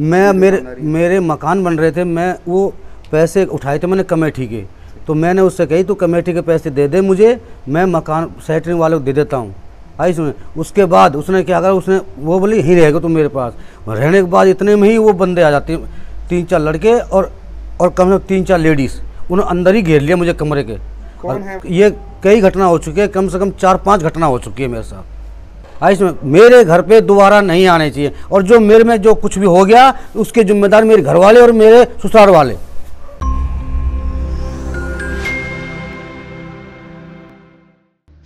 मैं मेरे मकान बन रहे थे, मैं वो पैसे उठाए थे मैंने कमेटी के, तो मैंने उससे कही तो कमेटी के पैसे दे दे मुझे, मैं मकान सेंटरिंग वाले को दे देता हूँ। आई सुने, उसके बाद उसने क्या करा, उसने वो बोली यहीं रहेगा तुम मेरे पास। रहने के बाद इतने में ही वो बंदे आ जाते, 3-4 लड़के और कम से कम 3-4 लेडीज़, उन्होंने अंदर ही घेर लिया मुझे कमरे के। कौन है? ये कई घटना हो चुकी है, कम से कम 4-5 घटना हो चुकी है मेरे साथ। आई इसमें मेरे घर पे दोबारा नहीं आने चाहिए, और जो मेरे में जो कुछ भी हो गया उसके जिम्मेदार मेरे घर वाले और मेरे ससुराल वाले।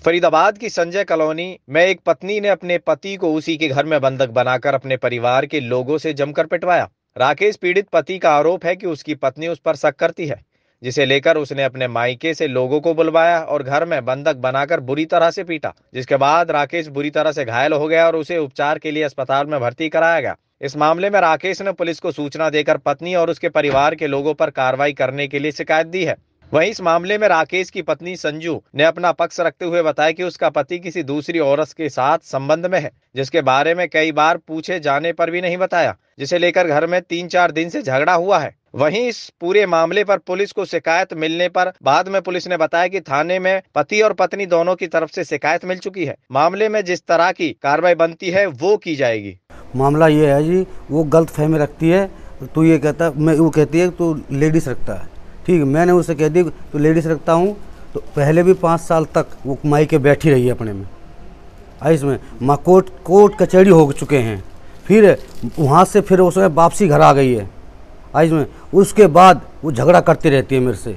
फरीदाबाद की संजय कॉलोनी में एक पत्नी ने अपने पति को उसी के घर में बंधक बनाकर अपने परिवार के लोगों से जमकर पिटवाया। राकेश पीड़ित पति का आरोप है कि उसकी पत्नी उस पर शक करती है, जिसे लेकर उसने अपने मायके से लोगों को बुलवाया और घर में बंधक बनाकर बुरी तरह से पीटा, जिसके बाद राकेश बुरी तरह से घायल हो गया और उसे उपचार के लिए अस्पताल में भर्ती कराया गया। इस मामले में राकेश ने पुलिस को सूचना देकर पत्नी और उसके परिवार के लोगों पर कार्रवाई करने के लिए शिकायत दी है। वहीं इस मामले में राकेश की पत्नी संजू ने अपना पक्ष रखते हुए बताया कि उसका पति किसी दूसरी औरत के साथ संबंध में है, जिसके बारे में कई बार पूछे जाने पर भी नहीं बताया, जिसे लेकर घर में 3-4 दिन से झगड़ा हुआ है। वहीं इस पूरे मामले पर पुलिस को शिकायत मिलने पर बाद में पुलिस ने बताया कि थाने में पति और पत्नी दोनों की तरफ से शिकायत मिल चुकी है। मामले में जिस तरह की कार्रवाई बनती है वो की जाएगी। मामला ये है जी, वो गलत फहमी रखती है, तो ये कहता मैं, वो कहती है तो लेडीज रखता है, ठीक है। मैंने उससे कह दी तो लेडीज रखता हूँ, तो पहले भी 5 साल तक वो मायके बैठी रही है अपने में। आई इसमें कोर्ट कचहरी हो चुके हैं, फिर वहाँ से फिर उसमें वापसी घर आ गई है। आई इसमें उसके बाद वो झगड़ा करती रहती है मेरे से।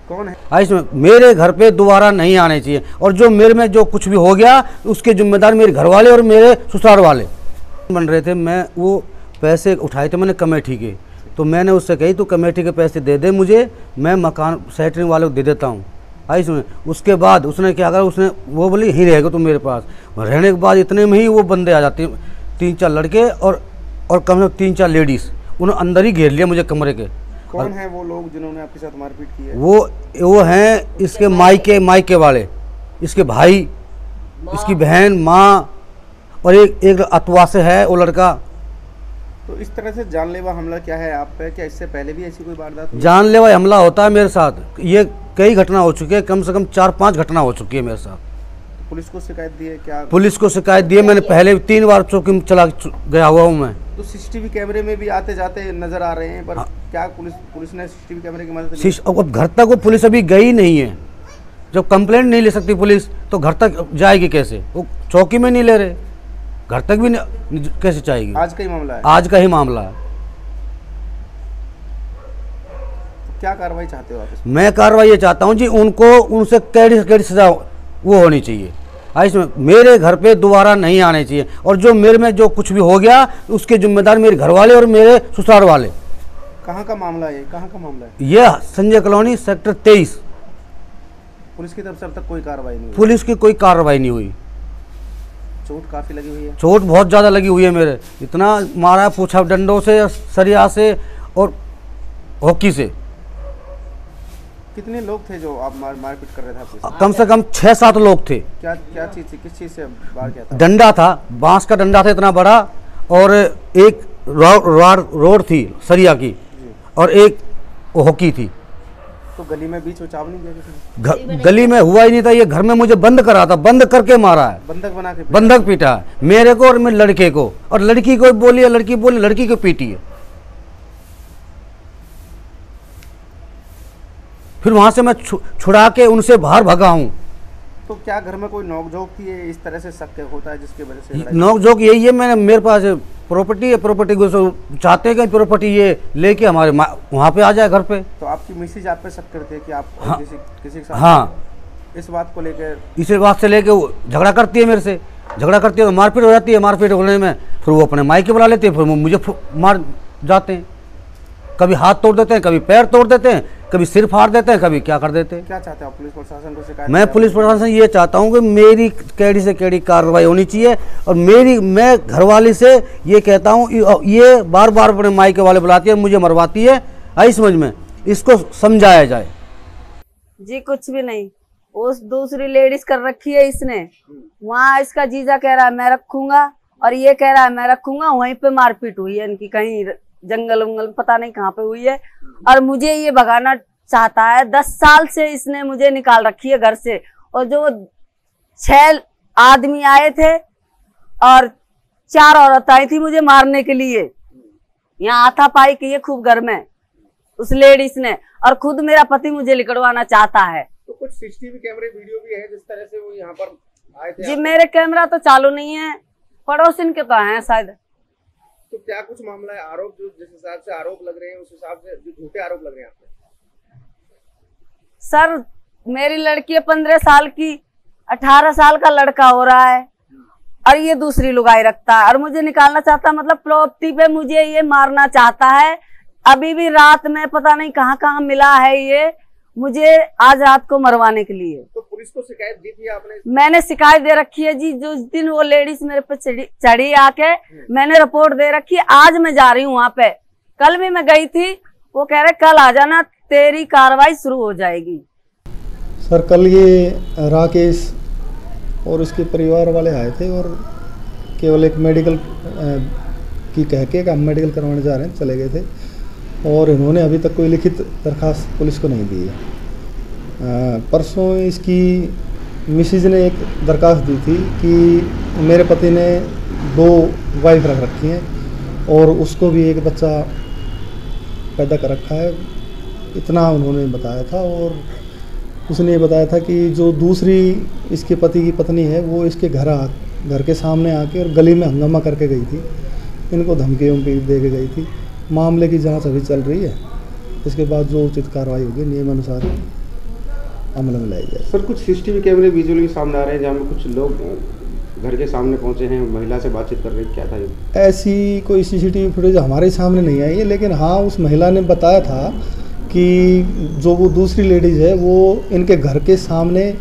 कौन है? आई इसमें मेरे घर पे दोबारा नहीं आने चाहिए, और जो मेरे में जो कुछ भी हो गया उसके जिम्मेदार मेरे घर वाले और मेरे ससुराल वाले बन रहे थे। मैं वो पैसे उठाए थे मैंने कमेटी के, तो मैंने उससे कही तो कमेटी के पैसे दे दे मुझे, मैं मकान सेंटरिंग वाले को दे देता हूँ। आई सुने, उसके बाद उसने क्या करा, उसने वो बोली यहीं रहेगा तुम मेरे पास। रहने के बाद इतने में ही वो बंदे आ जाते, 3-4 लड़के और कम से कम 3-4 लेडीज़, उन्होंने अंदर ही घेर लिया मुझे कमरे के। कौन है वो लोग जिन्होंने आपके साथ मारपीट की है? वो हैं इसके मायके वाले, इसके भाई, इसकी बहन, माँ, और एक अतवा से है वो लड़का। तो इस तरह से जानलेवा हमला क्या है आप पे? क्या इससे पहले भी ऐसी कोई वारदात? जानलेवा हमला होता है मेरे साथ, ये कई घटना हो चुकी है, कम से कम 4-5 घटना हो चुकी है मेरे साथ। तो पुलिस को शिकायत दी है क्या? पुलिस को शिकायत दी है मैंने, पहले 3 बार चौकी में चला गया हुआ हूँ मैं। तो सीसीटीवी कैमरे में भी आते जाते नजर आ रहे हैं, पर क्या पुलिस ने सीसीटीवी कैमरे की मदद ली? अब घर तक वो पुलिस अभी गई नहीं है। जब कंप्लेंट नहीं ले सकती पुलिस तो घर तक जाएगी कैसे? वो चौकी में नहीं ले रहे, घर तक भी कैसे जाएगी? आज का ही मामला है? आज का ही मामला है। तो क्या कार्रवाई चाहते हो आप इसमें? मैं कार्रवाई ये चाहता हूँ जी, उनसे कैडी सजा वो होनी चाहिए। इसमें मेरे घर पे दोबारा नहीं आने चाहिए, और जो मेरे में जो कुछ भी हो गया उसके जिम्मेदार मेरे घर वाले और मेरे ससुराल वाले। कहाँ का मामला है? कहाँ का मामला है? यह संजय कॉलोनी सेक्टर 23। पुलिस की तरफ से अब तक कोई कार्रवाई नहीं हुई? पुलिस की कोई कार्रवाई नहीं हुई। चोट काफी लगी हुई है? चोट बहुत ज़्यादा लगी हुई है मेरे, इतना मारा पूछा डंडों से, सरिया से और हॉकी से। कितने लोग थे जो आप मारपीट कर रहे थे आपके साथ? कम से कम 6-7 लोग थे। क्या चीज़ थी? किस चीज़ से वार किया था? डंडा था, बांस का डंडा था इतना बड़ा, और एक रोड थी सरिया की, और एक हॉकी थी। तो गली में बीच बचाव नहीं किया किसी ने? गली में हुआ ही नहीं था, ये घर में मुझे बंद करा था, बंद करके मारा है, बंधक बना के बंधक पीटा है मेरे को और मेरे लड़के को, और लड़की को बोली है, लड़की बोली, लड़की को पीटी है। फिर वहां से मैं छुड़ा के उनसे बाहर भगा हूँ। तो क्या घर में कोई नोकझोंक थी? इस तरह से शक होता है जिसकी वजह से लड़ाई? नोकझोंक यही है, मेरे पास प्रॉपर्टी है, प्रॉपर्टी को चाहते हैं कि प्रॉपर्टी ये लेके हमारे वहाँ पे आ जाए घर पे। तो आपकी मिसेज आप पे शक करती है कि आप किसी के साथ? हाँ, इस बात को लेकर? इसी बात से लेके वो झगड़ा करती है मेरे से, झगड़ा करती है तो मारपीट हो जाती है। मारपीट होने में फिर वो अपने मायके बुला लेते हैं, फिर वो मुझे मार जाते हैं। कभी हाथ तोड़ देते हैं, कभी पैर तोड़ देते हैं, कभी सिर फाड़ देते हैं, कभी क्या कर देते हैं। क्या चाहते हैं आप? पुलिस प्रशासन को शिकायत? मैं पुलिस प्रशासन ये चाहता हूँ कि मेरी कैडी से कैडी कार्रवाई होनी चाहिए, और मैं घरवाली से ये कहता हूँ, ये बार बार अपने मायके वाले बुलाती है, मुझे मरवाती है। आई समझ में, इसको समझाया जाए जी। कुछ भी नहीं, उस दूसरी लेडीज कर रखी है इसने, वहाँ इसका जीजा कह रहा है मैं रखूंगा, और ये कह रहा है मैं रखूंगा। वहीं पे मारपीट हुई है इनकी, कहीं जंगल उंगल पता नहीं कहाँ पे हुई है। और मुझे ये भगाना चाहता है। 10 साल से इसने मुझे निकाल रखी है घर से। और जो 6 आदमी आए थे और 4 औरत आई थी मुझे मारने के लिए। यहाँ हाथापाई की है खूब घर में उस लेडीज ने। और खुद मेरा पति मुझे लिकड़वाना चाहता है। तो कुछ सीसीटीवी कैमरे वीडियो भी है जिस तरह से वो यहाँ पर आए थे? जी मेरे कैमरा तो चालू नहीं है, पड़ोसिन के तो हैं शायद। तो क्या कुछ मामला है? आरोप जो जिस हिसाब से आरोप लग रहे हैं उस हिसाब से जो झूठे आरोप लग रहे हैं आप पे? सर मेरी लड़की है 15 साल की, 18 साल का लड़का हो रहा है और ये दूसरी लुगाई रखता है और मुझे निकालना चाहता है। मतलब प्लॉटी पे मुझे ये मारना चाहता है। अभी भी रात में पता नहीं कहाँ कहाँ मिला है ये मुझे आज रात को मरवाने के लिए। तो पुलिस को शिकायत दी थी आपने? मैंने शिकायत दे रखी है जी। जो दिन वो लेडीज मेरे पे चढ़ी आके मैंने रिपोर्ट दे रखी है। आज मैं जा रही हूँ वहां पे। कल भी मैं गई थी, वो कह रहे कल आ जाना तेरी कार्रवाई शुरू हो जाएगी। सर कल ये राकेश और उसके परिवार वाले आए थे और केवल एक मेडिकल की कह के हम मेडिकल करवाने जा रहे हैं चले गए थे। और इन्होंने अभी तक कोई लिखित दरखास्त पुलिस को नहीं दी है। परसों इसकी मिसेज ने एक दरखास्त दी थी कि मेरे पति ने 2 वाइफ रख रखी हैं और उसको भी एक बच्चा पैदा कर रखा है, इतना उन्होंने बताया था। और उसने ये बताया था कि जो दूसरी इसके पति की पत्नी है वो इसके घर के सामने आके और गली में हंगामा करके गई थी, इनको धमकी वमकी दे के गई थी। मामले की जांच अभी चल रही है, इसके बाद जो उचित कार्रवाई होगी नियम अनुसार अमल में लाई जाए। सर कुछ सीसीटीवी कैमरे विजुअल भी सामने आ रहे हैं जहाँ में कुछ लोग घर के सामने पहुंचे हैं, महिला से बातचीत कर रहे हैं, क्या था ये? ऐसी कोई सीसीटीवी फुटेज हमारे सामने नहीं आई है, लेकिन हाँ उस महिला ने बताया था कि जो वो दूसरी लेडीज है वो इनके घर के सामने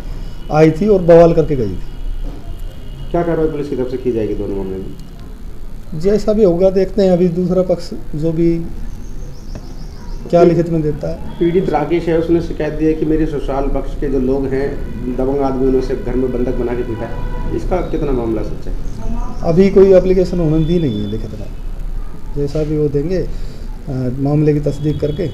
आई थी और बवाल करके गई थी। क्या कार्रवाई पुलिस की तरफ से की जाएगी दोनों मामले में? जैसा भी होगा देखते हैं। अभी दूसरा पक्ष जो भी क्या लिखित में देता है। पीड़ित राकेश है, उसने शिकायत दी है कि मेरे ससुराल पक्ष के जो लोग हैं दबंग आदमी उन्होंने घर में बंधक बना के पीटा है। इसका कितना मामला सच है? अभी कोई एप्लीकेशन उन्होंने दी नहीं है लिखित में। जैसा भी वो देंगे मामले की तस्दीक करके